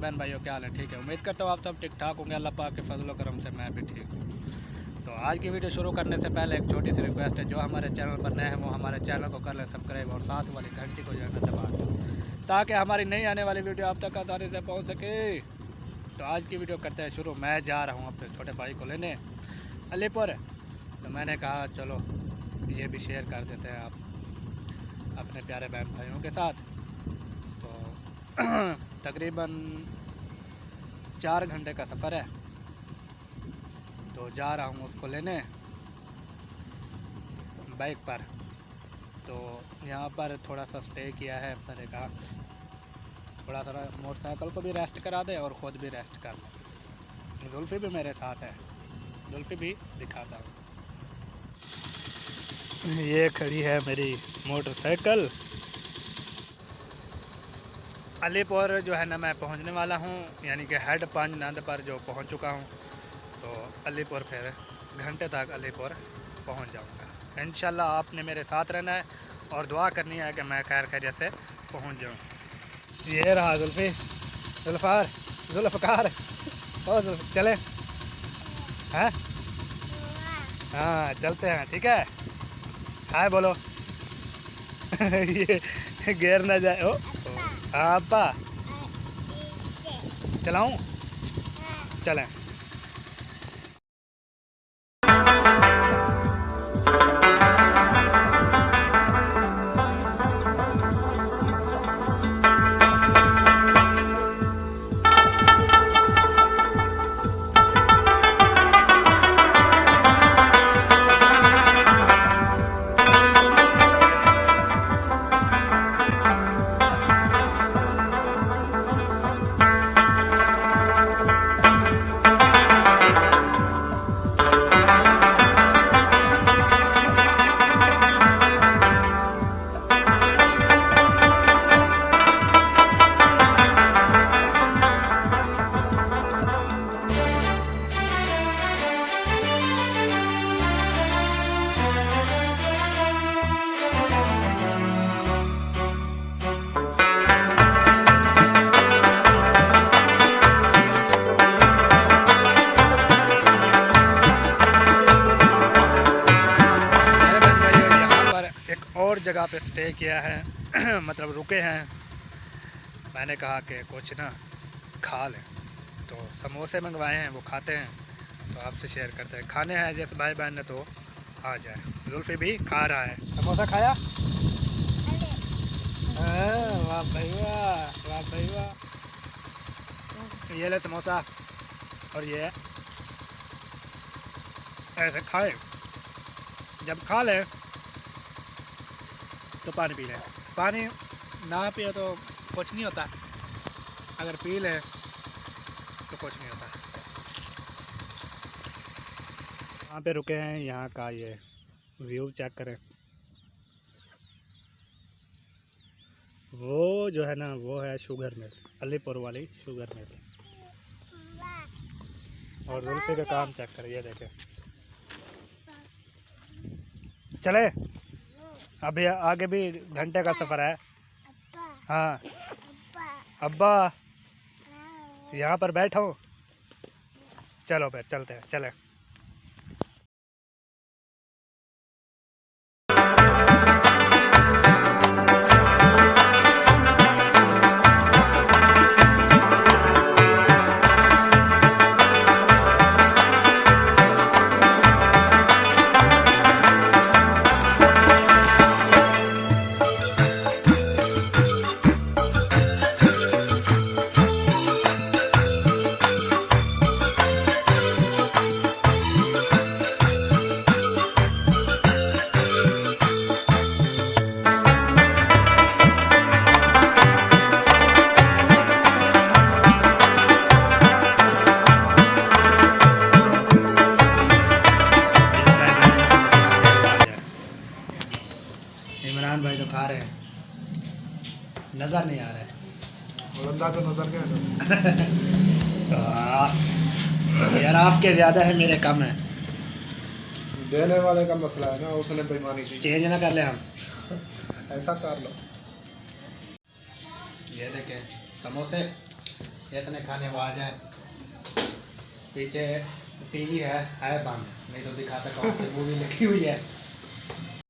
बहन भाइयों, क्या हाल है? ठीक है, उम्मीद करता हूँ आप सब ठीक ठाक होंगे। अल्लाह पाक के फजल करम से मैं भी ठीक हूँ। तो आज की वीडियो शुरू करने से पहले एक छोटी सी रिक्वेस्ट है, जो हमारे चैनल पर नए हैं वो हमारे चैनल को कर लें सब्सक्राइब और साथ वाली घंटी को जो है ना दबा दें, ताकि हमारी नई आने वाली वीडियो आप तक आसानी से पहुँच सके। तो आज की वीडियो करते हैं शुरू। मैं जा रहा हूँ अपने छोटे भाई को लेने अलीपुर, तो मैंने कहा चलो ये भी शेयर कर देते हैं आप अपने प्यारे बहन भाइयों के साथ। तो तकरीबन 4 घंटे का सफ़र है, तो जा रहा हूँ उसको लेने बाइक पर। तो यहाँ पर थोड़ा सा स्टे किया है, मैंने कहा थोड़ा सा मोटरसाइकिल को भी रेस्ट करा दे और ख़ुद भी रेस्ट कर ले। जुल्फ़ी भी मेरे साथ है, जुल्फ़ी भी दिखाता हूँ। ये खड़ी है मेरी मोटरसाइकिल। अलीपुर जो है ना मैं पहुंचने वाला हूं, यानी कि हेड पंजनंद पर जो पहुंच चुका हूं। तो अलीपुर फिर घंटे तक अलीपुर पहुंच जाऊंगा। इंशाल्लाह आपने मेरे साथ रहना है और दुआ करनी है कि मैं खैर खैरियत से पहुंच जाऊं। ये रहा जुल्फ़ी, जुल्फ़कार और चले हैं? हाँ चलते हैं, ठीक है। हाय बोलो। ये गिर ना जाए। ओ हाँ अब्बा, चलाऊं? चलें। जगह पे स्टे किया है मतलब रुके हैं। मैंने कहा कि कुछ ना खा लें, तो समोसे मंगवाए हैं, वो खाते हैं, तो आपसे शेयर करते हैं। खाने हैं जैसे भाई बहन ने तो आ जाए। जुल्फ़ी भी खा रहा है। समोसा खाया? वाह भाई वाह, वाह भाई वाह। ये ले समोसा, और ये ऐसे खाए। जब खा ले तो पानी पी ले। पानी ना पिए तो कुछ नहीं होता, अगर पी ले तो कुछ नहीं होता। वहाँ पे रुके हैं, यहाँ का ये व्यू चेक करें। वो जो है ना वो है शुगर मिल, अलीपुर वाली शुगर मिल। और जुल्फ़ी का काम चेक करें, ये देखें। चले अभी आगे भी घंटे का सफ़र है। हाँ अब्बा यहाँ पर बैठा हूँ, चलो फिर चलते हैं, चले। इमरान भाई तो खा रहे हैं, नज़र नहीं आ रहा है। तो नज़र क्या है यार, आपके ज़्यादा है मेरे कम है। देने वाले का मसला है ना, उसने बेईमानी की। चेंज ना कर ले हम। ऐसा कर लो। ये देखें समोसे इसने खाने वो आ जाए। पीछे टीवी है बंद, नहीं तो दिखाता कौन सी मूवी लगी हुई है।